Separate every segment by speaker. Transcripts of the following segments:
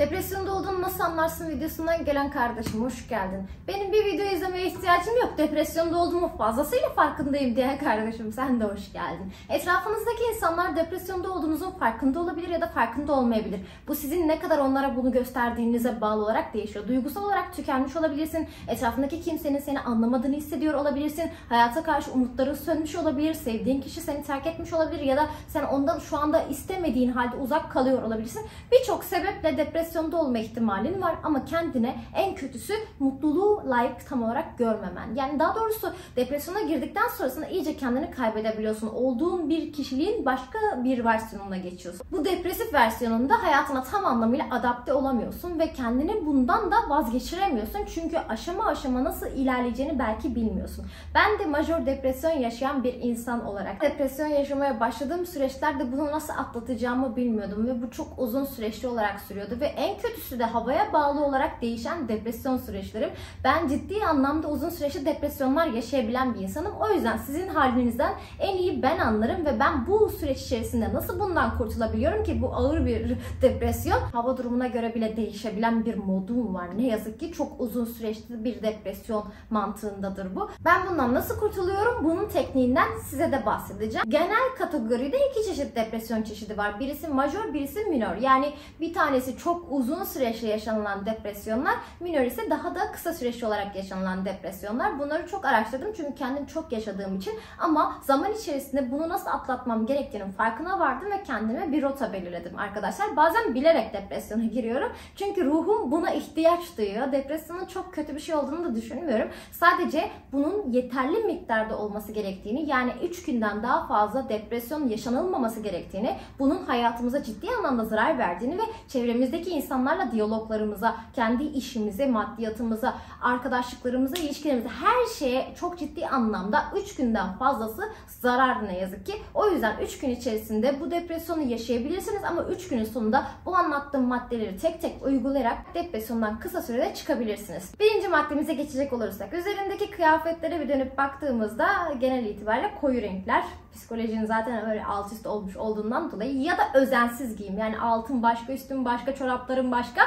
Speaker 1: Depresyonda olduğunu nasıl anlarsın videosundan gelen kardeşim hoş geldin. Benim bir video izlemeye ihtiyacım yok. Depresyonda olduğumu fazlasıyla farkındayım diyen kardeşim sen de hoş geldin. Etrafınızdaki insanlar depresyonda olduğunuzun farkında olabilir ya da farkında olmayabilir. Bu sizin ne kadar onlara bunu gösterdiğinize bağlı olarak değişiyor. Duygusal olarak tükenmiş olabilirsin. Etrafındaki kimsenin seni anlamadığını hissediyor olabilirsin. Hayata karşı umutların sönmüş olabilir. Sevdiğin kişi seni terk etmiş olabilir ya da sen ondan şu anda istemediğin halde uzak kalıyor olabilirsin. Birçok sebeple depresyonda olma ihtimalin var ama kendine en kötüsü mutluluğu layık tam olarak görmemen. Yani daha doğrusu depresyona girdikten sonrasında iyice kendini kaybedebiliyorsun. Olduğun bir kişiliğin başka bir versiyonuna geçiyorsun. Bu depresif versiyonunda hayatına tam anlamıyla adapte olamıyorsun ve kendini bundan da vazgeçiremiyorsun. Çünkü aşama aşama nasıl ilerleyeceğini belki bilmiyorsun. Ben de majör depresyon yaşayan bir insan olarak depresyon yaşamaya başladığım süreçlerde bunu nasıl atlatacağımı bilmiyordum ve bu çok uzun süreçli olarak sürüyordu ve en kötüsü de havaya bağlı olarak değişen depresyon süreçlerim. Ben ciddi anlamda uzun süreçli depresyonlar yaşayabilen bir insanım. O yüzden sizin halinizden en iyi ben anlarım ve ben bu süreç içerisinde nasıl bundan kurtulabiliyorum ki bu ağır bir depresyon. Hava durumuna göre bile değişebilen bir modum var. Ne yazık ki çok uzun süreçli bir depresyon mantığındadır bu. Ben bundan nasıl kurtuluyorum? Bunun tekniğinden size de bahsedeceğim. Genel kategoride iki çeşit depresyon çeşidi var. Birisi majör, birisi minör. Yani bir tanesi çok uzun süreçli yaşanılan depresyonlar, minör ise daha da kısa süreçli olarak yaşanılan depresyonlar. Bunları çok araştırdım çünkü kendim çok yaşadığım için ama zaman içerisinde bunu nasıl atlatmam gerektiğinin farkına vardım ve kendime bir rota belirledim arkadaşlar. Bazen bilerek depresyona giriyorum çünkü ruhum buna ihtiyaç duyuyor. Depresyonun çok kötü bir şey olduğunu da düşünmüyorum. Sadece bunun yeterli miktarda olması gerektiğini, yani 3 günden daha fazla depresyon yaşanılmaması gerektiğini, bunun hayatımıza ciddi anlamda zarar verdiğini ve çevremizdeki insanlarla diyaloglarımıza, kendi işimize, maddiyatımıza, arkadaşlıklarımıza, ilişkilerimize, her şeye çok ciddi anlamda 3 günden fazlası zarar ne yazık ki. O yüzden 3 gün içerisinde bu depresyonu yaşayabilirsiniz ama 3 günün sonunda bu anlattığım maddeleri tek tek uygulayarak depresyondan kısa sürede çıkabilirsiniz. Birinci maddemize geçecek olursak, üzerindeki kıyafetlere bir dönüp baktığımızda genel itibariyle koyu renkler, psikolojinin zaten öyle alt üst olmuş olduğundan dolayı ya da özensiz giyim, yani altın başka, üstün başka, çorapların başka.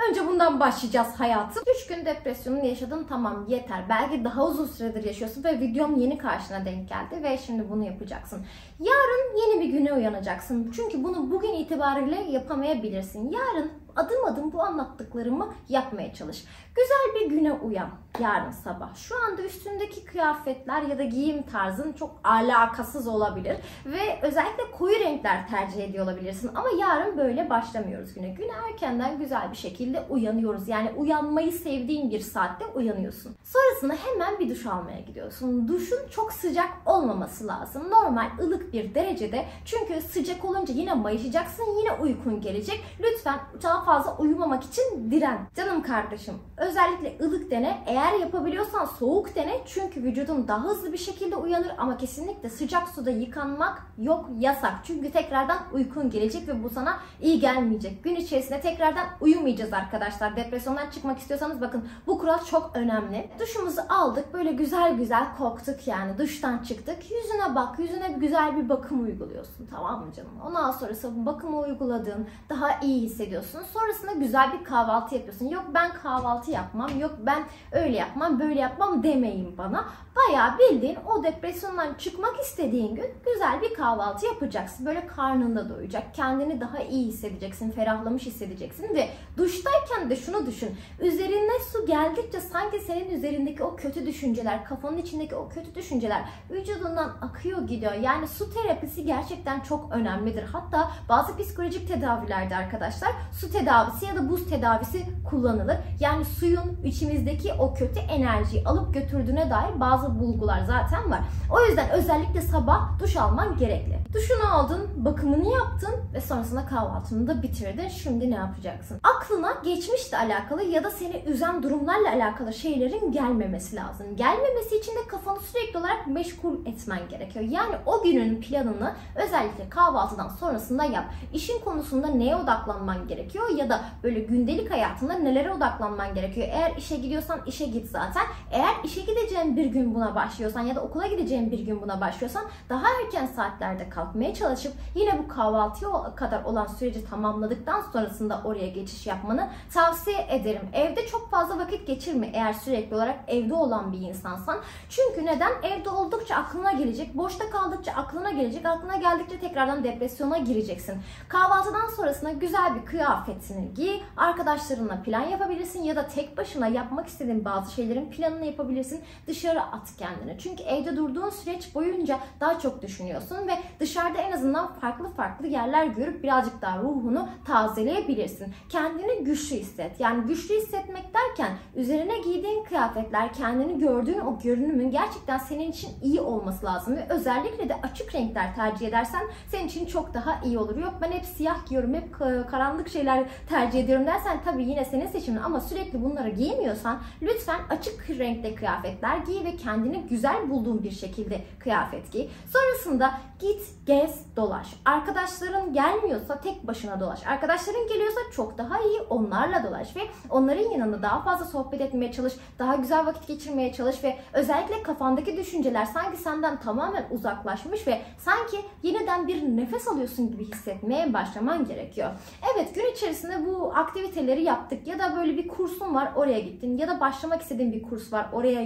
Speaker 1: Önce bundan başlayacağız hayatım. 3 gün depresyonunu yaşadın, tamam yeter. Belki daha uzun süredir yaşıyorsun ve videom yeni karşına denk geldi ve şimdi bunu yapacaksın. Yarın yeni bir güne uyanacaksın. Çünkü bunu bugün itibariyle yapamayabilirsin. Yarın adım adım bu anlattıklarımı yapmaya çalış. Güzel bir güne uyan yarın sabah. Şu anda üstündeki kıyafetler ya da giyim tarzın çok alakasız olabilir ve özellikle koyu renkler tercih ediyor olabilirsin. Ama yarın böyle başlamıyoruz güne. Güne erkenden güzel bir şekilde uyanıyoruz. Yani uyanmayı sevdiğin bir saatte uyanıyorsun. Sonrasında hemen bir duş almaya gidiyorsun. Duşun çok sıcak olmaması lazım. Normal ılık bir derecede. Çünkü sıcak olunca yine mayışacaksın, yine uykun gelecek. Lütfen daha fazla uyumamak için diren. Canım kardeşim, özellikle ılık dene. Eğer yapabiliyorsan soğuk dene. Çünkü vücudun daha hızlı bir şekilde uyanır ama kesinlikle sıcak suda yıkanmak yok, yasak. Çünkü tekrardan uykun gelecek ve bu sana iyi gelmeyecek. Gün içerisinde tekrardan uyumayacağız arkadaşlar. Depresyondan çıkmak istiyorsanız bakın bu kural çok önemli. Duşumuzu aldık, böyle güzel güzel koktuk, yani duştan çıktık. Yüzüne bak, yüzüne güzel bir bakım uyguluyorsun, tamam mı canım? Ondan sonrası bakımı uyguladığın, daha iyi hissediyorsun. Sonrasında güzel bir kahvaltı yapıyorsun. Yok ben kahvaltı yapmam, yok ben öyle yapmam, böyle yapmam demeyin bana. Bayağı bildiğin o depresyondan çıkmak istediğin gün güzel bir kahvaltı yapacaksın. Böyle karnında doyacak, kendini daha iyi hissedeceksin, ferahlamış hissedeceksin ve duştayken de şunu düşün. Üzerine su geldikçe sanki senin üzerindeki o kötü düşünceler, kafanın içindeki o kötü düşünceler vücudundan akıyor gidiyor. Yani su terapisi gerçekten çok önemlidir. Hatta bazı psikolojik tedavilerde arkadaşlar su tedavisi ya da buz tedavisi kullanılır. Yani suyun içimizdeki o kötü enerjiyi alıp götürdüğüne dair bazı bulgular zaten var. O yüzden özellikle sabah duş alman gerekli. Duşunu aldın, bakımını yaptın ve sonrasında kahvaltını da bitirdin. Şimdi ne yapacaksın? Aklına geçmişle alakalı ya da seni üzen durumlarla alakalı şeylerin gelmemesi lazım. Gelmemesi için de kafanı sürekli olarak meşgul etmen gerekiyor. Yani o günün planını özellikle kahvaltıdan sonrasında yap. İşin konusunda neye odaklanman gerekiyor ya da böyle gündelik hayatında nelere odaklanman gerekiyor. Eğer işe gidiyorsan işe git zaten. Eğer işe gideceğin bir gün buna başlıyorsan ya da okula gideceğin bir gün buna başlıyorsan daha erken saatlerde kalk. kalkmaya çalışıp yine bu kahvaltıya kadar olan süreci tamamladıktan sonrasında oraya geçiş yapmanı tavsiye ederim. Evde çok fazla vakit geçirme eğer sürekli olarak evde olan bir insansan. Çünkü neden? Evde oldukça aklına gelecek, boşta kaldıkça aklına gelecek, aklına geldikçe tekrardan depresyona gireceksin. Kahvaltıdan sonrasında güzel bir kıyafetini giy, arkadaşlarınla plan yapabilirsin ya da tek başına yapmak istediğin bazı şeylerin planını yapabilirsin. Dışarı at kendini. Çünkü evde durduğun süreç boyunca daha çok düşünüyorsun ve dışarıda en azından farklı yerler görüp birazcık daha ruhunu tazeleyebilirsin. Kendini güçlü hisset. Yani güçlü hissetmek derken üzerine giydiğin kıyafetler, kendini gördüğün o görünümün gerçekten senin için iyi olması lazım ve özellikle de açık renkler tercih edersen senin için çok daha iyi olur. Yok ben hep siyah giyiyorum, hep karanlık şeyler tercih ediyorum dersen tabii yine senin seçimin ama sürekli bunları giymiyorsan lütfen açık renkte kıyafetler giy ve kendini güzel bulduğun bir şekilde kıyafet giy. Sonrasında git, gez, dolaş. Arkadaşların gelmiyorsa tek başına dolaş. Arkadaşların geliyorsa çok daha iyi onlarla dolaş ve onların yanında daha fazla sohbet etmeye çalış, daha güzel vakit geçirmeye çalış ve özellikle kafandaki düşünceler sanki senden tamamen uzaklaşmış ve sanki yeniden bir nefes alıyorsun gibi hissetmeye başlaman gerekiyor. Evet, gün içerisinde bu aktiviteleri yaptık ya da böyle bir kursun var oraya gittin ya da başlamak istediğin bir kurs var oraya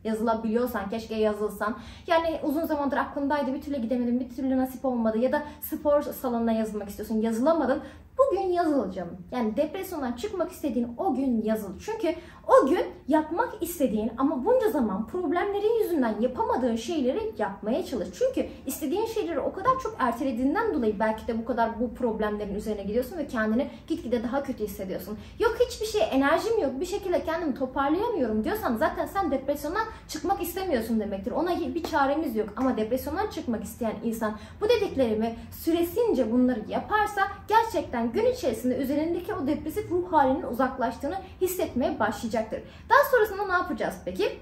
Speaker 1: yazılabiliyorsan keşke yazılsan. Yani uzun zamandır aklımdaydı bir türlü gidemedim, bir türlü nasip olmadı ya da spor salonuna yazılmak istiyorsun, yazılamadın. Bugün yazılacağım. Yani depresyondan çıkmak istediğin o gün yazıl. Çünkü o gün yapmak istediğin ama bunca zaman problemlerin yüzünden yapamadığın şeyleri yapmaya çalış. Çünkü istediğin şeyleri o kadar çok ertelediğinden dolayı belki de bu kadar bu problemlerin üzerine gidiyorsun ve kendini gitgide daha kötü hissediyorsun. Yok hiçbir şey, enerjim yok, bir şekilde kendimi toparlayamıyorum diyorsan zaten sen depresyondan çıkmak istemiyorsun demektir. Ona bir çaremiz yok ama depresyondan çıkmak isteyen insan bu dediklerimi süresince bunları yaparsa gerçekten gün içerisinde üzerindeki o depresif ruh halinin uzaklaştığını hissetmeye başlayacaktır. Daha sonrasında ne yapacağız peki?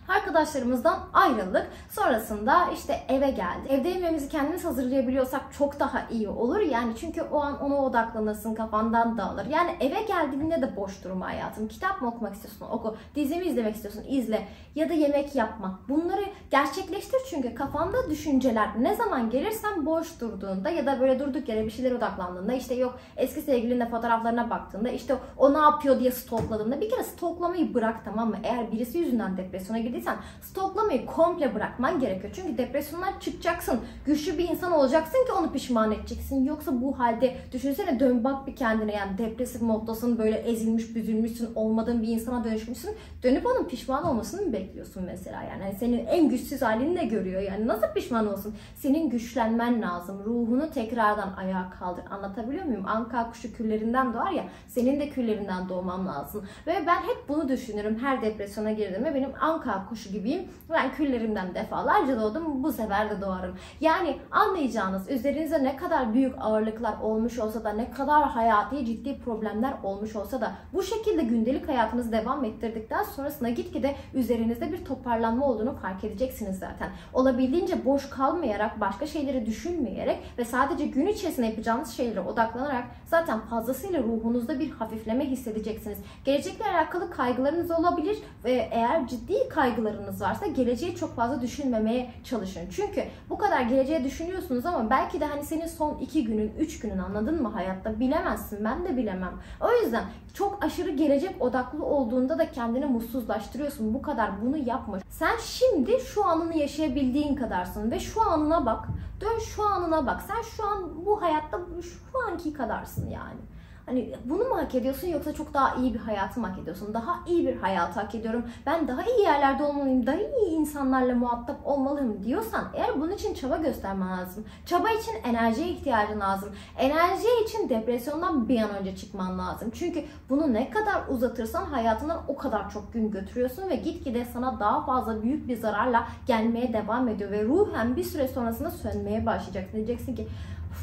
Speaker 1: Arkadaşlarımızdan ayrıldık. Sonrasında işte eve geldik. Evde yemeğimizi kendimiz hazırlayabiliyorsak çok daha iyi olur. Yani çünkü o an ona odaklanırsın, kafandan dağılır. Yani eve geldiğinde de boş durma hayatım. Kitap mı okumak istiyorsun? Oku. Dizi mi izlemek istiyorsun? İzle. Ya da yemek yapma. Bunları gerçekleştir çünkü kafanda düşünceler ne zaman gelirsen boş durduğunda ya da böyle durduk yere bir şeylere odaklandığında işte yok eski sevgilinle fotoğraflarına baktığında işte o ne yapıyor diye stalkladığında bir kere stalklamayı bırak, tamam mı? Eğer birisi yüzünden depresyona girdiysen stalklamayı komple bırakman gerekiyor. Çünkü depresyondan çıkacaksın. Güçlü bir insan olacaksın ki onu pişman edeceksin. Yoksa bu halde düşünsene, dön bak bir kendine, yani depresif moddasın, böyle ezilmiş, büzülmüşsün, olmadığın bir insana dönüşmüşsün. Dönüp onun pişman olmasını mı bekliyorsun mesela? Yani senin en güçsüz halini de görüyor. Yani nasıl pişman olsun? Senin güçlenmen lazım. Ruhunu tekrardan ayağa kaldır. Anlatabiliyor muyum? Anka kuşu küllerinden doğar ya. Senin de küllerinden doğmam lazım. Ve ben hep bunu düşünürüm. Her depresyona girdiğimde benim anka kuşu gibiyim. Ben küllerimden defalarca doğdum. Bu sefer de doğarım. Yani anlayacağınız, üzerinize ne kadar büyük ağırlıklar olmuş olsa da, ne kadar hayati ciddi problemler olmuş olsa da bu şekilde gündelik hayatınızı devam ettirdikten sonrasında gitgide üzerinizde bir toparlanma olduğunu fark edeceksiniz zaten. Olabildiğince boş kalmayarak, başka şeyleri düşünmeyerek ve sadece gün içerisinde yapacağınız şeylere odaklanarak zaten fazlasıyla ruhunuzda bir hafifleme hissedeceksiniz. Gelecekle alakalı kaygılarınız olabilir ve eğer ciddi kaygılarınız varsa geleceği çok fazla düşünmemeye çalışın. Çünkü bu kadar geleceğe düşünüyorsunuz ama belki de hani senin son 2 günün, 3 günün, anladın mı, hayatta bilemezsin. Ben de bilemem. O yüzden çok aşırı gelecek odaklı olduğunda da kendini mutsuzlaştırıyorsun. Bu kadar bunu yapma. Sen şimdi şu anını yaşayabildiğin kadarsın ve şu anına bak. Dön şu anına bak. Sen şu an bu hayatta şu anki kadarsın yani. Hani bunu mu hak ediyorsun yoksa çok daha iyi bir hayatı mı hak ediyorsun? Daha iyi bir hayatı hak ediyorum. Ben daha iyi yerlerde olmalıyım. Daha iyi insanlarla muhatap olmalıyım diyorsan eğer bunun için çaba göstermen lazım. Çaba için enerjiye ihtiyacın lazım. Enerji için depresyondan bir an önce çıkman lazım. Çünkü bunu ne kadar uzatırsan hayatından o kadar çok gün götürüyorsun ve gitgide sana daha fazla büyük bir zararla gelmeye devam ediyor ve ruhen bir süre sonrasında sönmeye başlayacaksın. Diyeceksin ki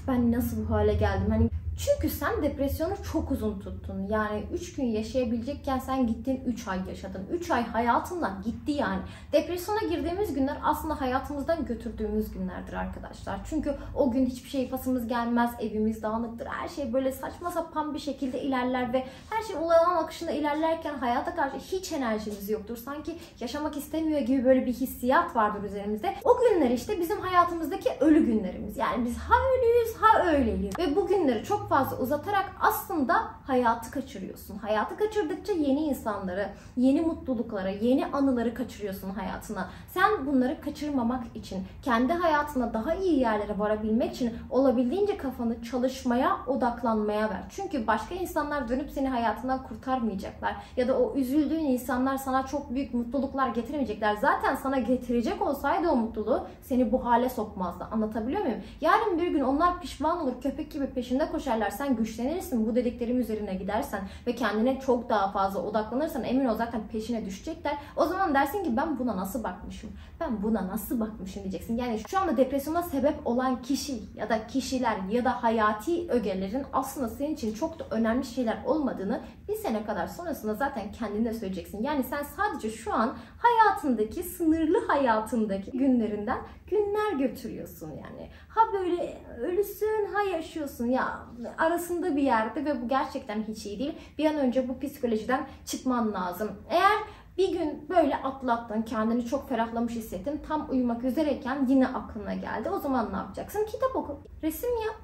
Speaker 1: ben nasıl bu hale geldim? Hani Çünkü sen depresyonu çok uzun tuttun. Yani 3 gün yaşayabilecekken sen gittin 3 ay yaşadın. 3 ay hayatından gitti yani. Depresyona girdiğimiz günler aslında hayatımızdan götürdüğümüz günlerdir arkadaşlar. Çünkü o gün hiçbir şey yapasımız gelmez, evimiz dağınıktır. Her şey böyle saçma sapan bir şekilde ilerler ve her şey olağan akışında ilerlerken hayata karşı hiç enerjimiz yoktur. Sanki yaşamak istemiyor gibi böyle bir hissiyat vardır üzerimizde. O günler işte bizim hayatımızdaki ölü günlerimiz. Yani biz ha ölüyüz ha öyleyiz. Ve bu günleri çok fazla uzatarak aslında hayatı kaçırıyorsun. Hayatı kaçırdıkça yeni insanları, yeni mutluluklara, yeni anıları kaçırıyorsun hayatına. Sen bunları kaçırmamak için, kendi hayatına daha iyi yerlere varabilmek için olabildiğince kafanı çalışmaya, odaklanmaya ver. Çünkü başka insanlar dönüp seni hayatından kurtarmayacaklar. Ya da o üzüldüğün insanlar sana çok büyük mutluluklar getiremeyecekler. Zaten sana getirecek olsaydı o mutluluğu seni bu hale sokmazdı. Anlatabiliyor muyum? Yarın bir gün onlar pişman olur, köpek gibi peşinde koşarlar. Sen güçlenirsin, bu dediklerim üzerine gidersen ve kendine çok daha fazla odaklanırsan emin ol zaten peşine düşecekler. O zaman dersin ki ben buna nasıl bakmışım? Ben buna nasıl bakmışım diyeceksin. Yani şu anda depresyona sebep olan kişi ya da kişiler ya da hayati ögelerin aslında senin için çok da önemli şeyler olmadığını bir sene kadar sonrasında zaten kendine söyleyeceksin. Yani sen sadece şu an hayatındaki, sınırlı hayatındaki günlerinden günler götürüyorsun yani. Ha böyle ölüsün, ha yaşıyorsun ya arasında bir yerde ve bu gerçekten hiç iyi değil. Bir an önce bu psikolojiden çıkman lazım. Eğer bir gün böyle atlattın, kendini çok ferahlamış hissettin, tam uyumak üzereyken yine aklına geldi. O zaman ne yapacaksın? Kitap oku, resim yap.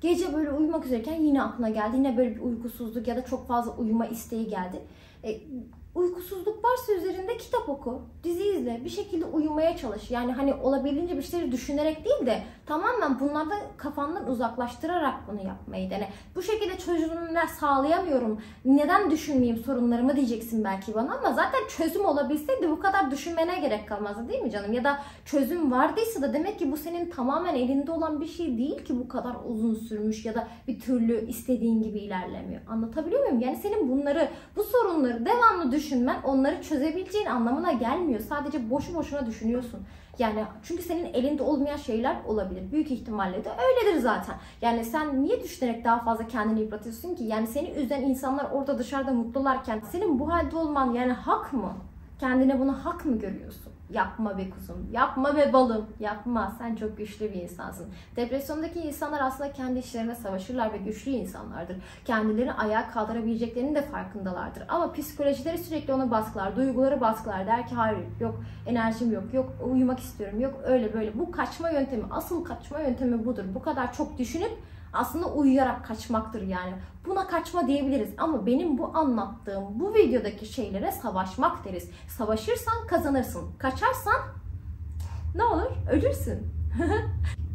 Speaker 1: Gece böyle uyumak üzereyken yine aklına geldi. Yine böyle bir uykusuzluk ya da çok fazla uyuma isteği geldi. Uykusuzluk varsa üzerinde kitap oku, dizi izle, bir şekilde uyumaya çalış. Yani hani olabildiğince bir şeyleri düşünerek değil de tamamen bunlarda kafandan uzaklaştırarak bunu yapmayı dene. Bu şekilde çözümler sağlayamıyorum, neden düşünmeyeyim sorunlarımı diyeceksin belki bana ama zaten çözüm olabilseydi bu kadar düşünmene gerek kalmazdı değil mi canım? Ya da çözüm vardıysa da demek ki bu senin tamamen elinde olan bir şey değil ki bu kadar uzun sürmüş ya da bir türlü istediğin gibi ilerlemiyor. Anlatabiliyor muyum? Yani senin bunları, bu sorunları devamlı düşünmen onları çözebileceğin anlamına gelmiyor. Sadece boşu boşuna düşünüyorsun. Yani çünkü senin elinde olmayan şeyler olabilir. Büyük ihtimalle de öyledir zaten. Yani sen niye düşünerek daha fazla kendini yıpratıyorsun ki? Yani seni üzen insanlar orada dışarıda mutlularken senin bu halde olman yani hak mı? Kendine bunu hak mı görüyorsun? Yapma be kuzum, yapma be balım, yapma. Sen çok güçlü bir insansın. Depresyondaki insanlar aslında kendi işlerine savaşırlar ve güçlü insanlardır. Kendilerini ayağa kaldırabileceklerinin de farkındalardır. Ama psikolojileri sürekli onu baskılar, duyguları baskılar. Der ki hayır, yok enerjim yok, yok uyumak istiyorum, yok öyle böyle. Bu kaçma yöntemi, asıl kaçma yöntemi budur. Bu kadar çok düşünüp aslında uyuyarak kaçmaktır yani. Buna kaçma diyebiliriz ama benim bu anlattığım, bu videodaki şeylere savaşmak deriz. Savaşırsan kazanırsın. Kaçarsan ne olur? Ölürsün.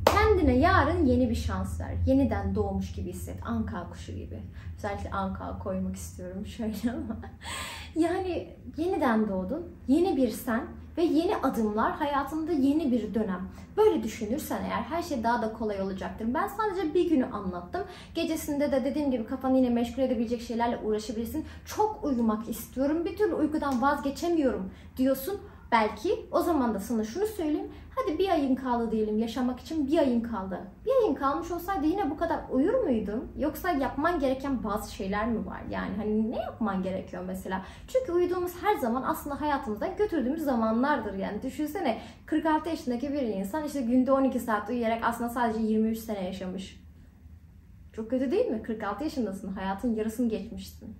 Speaker 1: Kendine yarın yeni bir şans ver. Yeniden doğmuş gibi hisset. Anka kuşu gibi. Özellikle anka koymak istiyorum şöyle ama. Yani yeniden doğdun. Yeni bir sen ve yeni adımlar, hayatında yeni bir dönem. Böyle düşünürsen eğer her şey daha da kolay olacaktır. Ben sadece bir günü anlattım. Gecesinde de dediğim gibi kafanı yine meşgul edebilecek şeylerle uğraşabilirsin. Çok uyumak istiyorum, bir türlü uykudan vazgeçemiyorum diyorsun. Belki o zaman da sana şunu söyleyeyim. Hadi bir ayın kaldı diyelim yaşamak için, bir ayın kaldı. Bir ayın kalmış olsaydı yine bu kadar uyur muydun? Yoksa yapman gereken bazı şeyler mi var? Yani hani ne yapman gerekiyor mesela? Çünkü uyuduğumuz her zaman aslında hayatımızdan götürdüğümüz zamanlardır yani. Düşünsene 46 yaşındaki bir insan işte günde 12 saat uyuyarak aslında sadece 23 sene yaşamış. Çok kötü değil mi? 46 yaşındasın. Hayatın yarısını geçmişsin.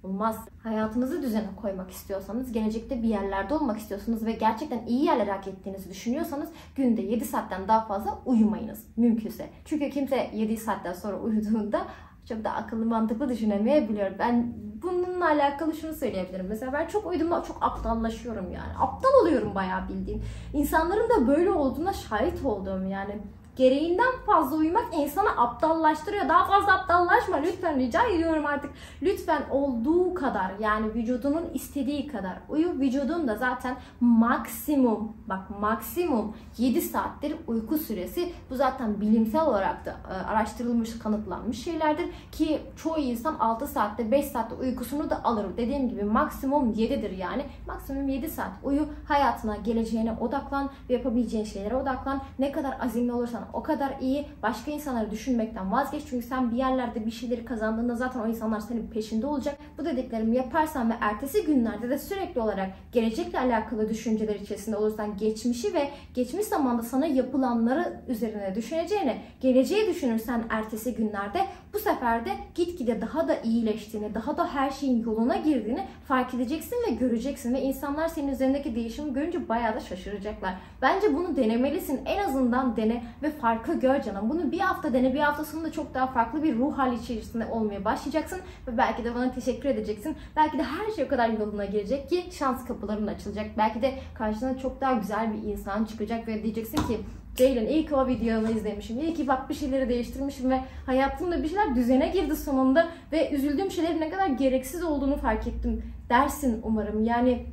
Speaker 1: Olmaz. Hayatınızı düzene koymak istiyorsanız, gelecekte bir yerlerde olmak istiyorsanız ve gerçekten iyi yerlere hak ettiğinizi düşünüyorsanız günde 7 saatten daha fazla uyumayınız mümkünse. Çünkü kimse 7 saatten sonra uyuduğunda çok da akıllı mantıklı düşünemeyebiliyor. Ben bununla alakalı şunu söyleyebilirim. Mesela ben çok uyuduğumda çok aptallaşıyorum yani. Aptal oluyorum bayağı bildiğin. İnsanların da böyle olduğuna şahit olduğum yani. Gereğinden fazla uyumak insanı aptallaştırıyor. Daha fazla aptallaşma lütfen, rica ediyorum artık. Lütfen olduğu kadar yani vücudunun istediği kadar uyu. Vücudun da zaten maksimum, bak maksimum 7 saattir uyku süresi. Bu zaten bilimsel olarak da araştırılmış, kanıtlanmış şeylerdir. Ki çoğu insan 6 saatte 5 saatte uykusunu da alır. Dediğim gibi maksimum 7'dir yani. Maksimum 7 saat uyu. Hayatına, geleceğine odaklan ve yapabileceğin şeylere odaklan. Ne kadar azimli olursan o kadar iyi. Başka insanları düşünmekten vazgeç. Çünkü sen bir yerlerde bir şeyleri kazandığında zaten o insanlar senin peşinde olacak. Bu dediklerimi yaparsan ve ertesi günlerde de sürekli olarak gelecekle alakalı düşünceler içerisinde olursan, geçmişi ve geçmiş zamanda sana yapılanları üzerine düşüneceğine geleceği düşünürsen ertesi günlerde, bu sefer de gitgide daha da iyileştiğini, daha da her şeyin yoluna girdiğini fark edeceksin ve göreceksin ve insanlar senin üzerindeki değişimi görünce bayağı da şaşıracaklar. Bence bunu denemelisin. En azından dene ve farkı gör canım. Bunu bir hafta dene. Bir hafta sonunda çok daha farklı bir ruh hali içerisinde olmaya başlayacaksın ve belki de bana teşekkür edeceksin. Belki de her şey o kadar yoluna girecek ki şans kapıların açılacak. Belki de karşına çok daha güzel bir insan çıkacak ve diyeceksin ki Ceylin, iyi ki o videomu izlemişim. İyi ki bak bir şeyleri değiştirmişim ve hayatımda bir şeyler düzene girdi sonunda ve üzüldüğüm şeylerin ne kadar gereksiz olduğunu fark ettim dersin umarım. Yani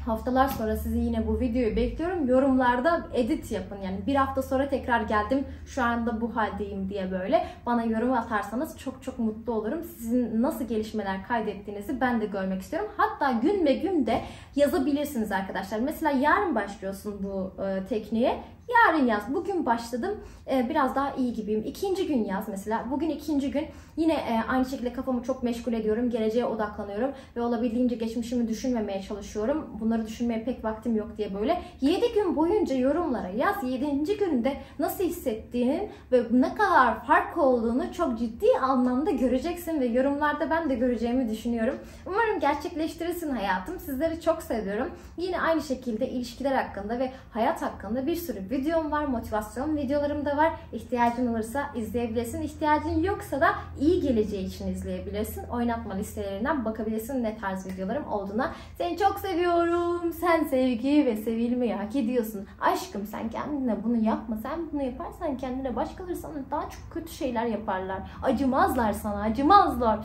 Speaker 1: haftalar sonra sizi yine bu videoyu bekliyorum. Yorumlarda edit yapın. Yani bir hafta sonra tekrar geldim, şu anda bu haldeyim diye böyle bana yorum atarsanız çok çok mutlu olurum. Sizin nasıl gelişmeler kaydettiğinizi ben de görmek istiyorum. Hatta gün be gün de yazabilirsiniz arkadaşlar. Mesela yarın başlıyorsun bu tekniğe. Yarın yaz. Bugün başladım. Biraz daha iyi gibiyim. İkinci gün yaz mesela. Bugün ikinci gün. Yine aynı şekilde kafamı çok meşgul ediyorum. Geleceğe odaklanıyorum. Ve olabildiğince geçmişimi düşünmemeye çalışıyorum. Bunları düşünmeye pek vaktim yok diye böyle. 7 gün boyunca yorumlara yaz. 7. günde nasıl hissettiğinin ve ne kadar fark olduğunu çok ciddi anlamda göreceksin. Ve yorumlarda ben de göreceğimi düşünüyorum. Umarım gerçekleştirirsin hayatım. Sizleri çok seviyorum. Yine aynı şekilde ilişkiler hakkında ve hayat hakkında bir sürü videom var, motivasyon videolarım da var. İhtiyacın olursa izleyebilirsin. İhtiyacın yoksa da iyi geleceği için izleyebilirsin. Oynatma listelerinden bakabilirsin ne tarz videolarım olduğuna. Seni çok seviyorum. Sen sevgi ve sevilmeyi hak ediyorsun. Aşkım, sen kendine bunu yapma. Sen bunu yaparsan kendine, başkaları sana daha çok kötü şeyler yaparlar. Acımazlar sana, acımazlar.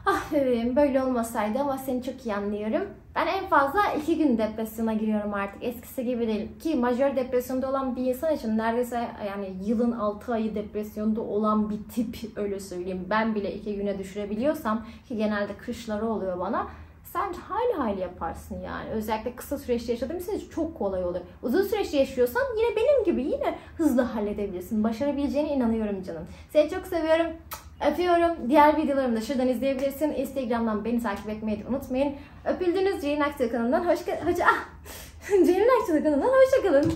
Speaker 1: Ah bebeğim, böyle olmasaydı, ama seni çok iyi anlıyorum. Ben en fazla 2 gün depresyona giriyorum artık. Eskisi gibi değil. Ki majör depresyonda olan bir insan için neredeyse yani yılın 6 ayı depresyonda olan bir tip, öyle söyleyeyim. Ben bile 2 güne düşürebiliyorsam, ki genelde kışları oluyor bana, sen hayli yaparsın yani. Özellikle kısa süreçte yaşadığın için çok kolay olur. Uzun süreçte yaşıyorsan yine benim gibi yine hızlı halledebilirsin. Başarabileceğine inanıyorum canım. Seni çok seviyorum. Öpüyorum. Diğer videolarımı da şuradan izleyebilirsin. Instagram'dan beni takip etmeyi de unutmayın. Öpüldünüz. Ceylin Akçıl kanalından hoşça kalın.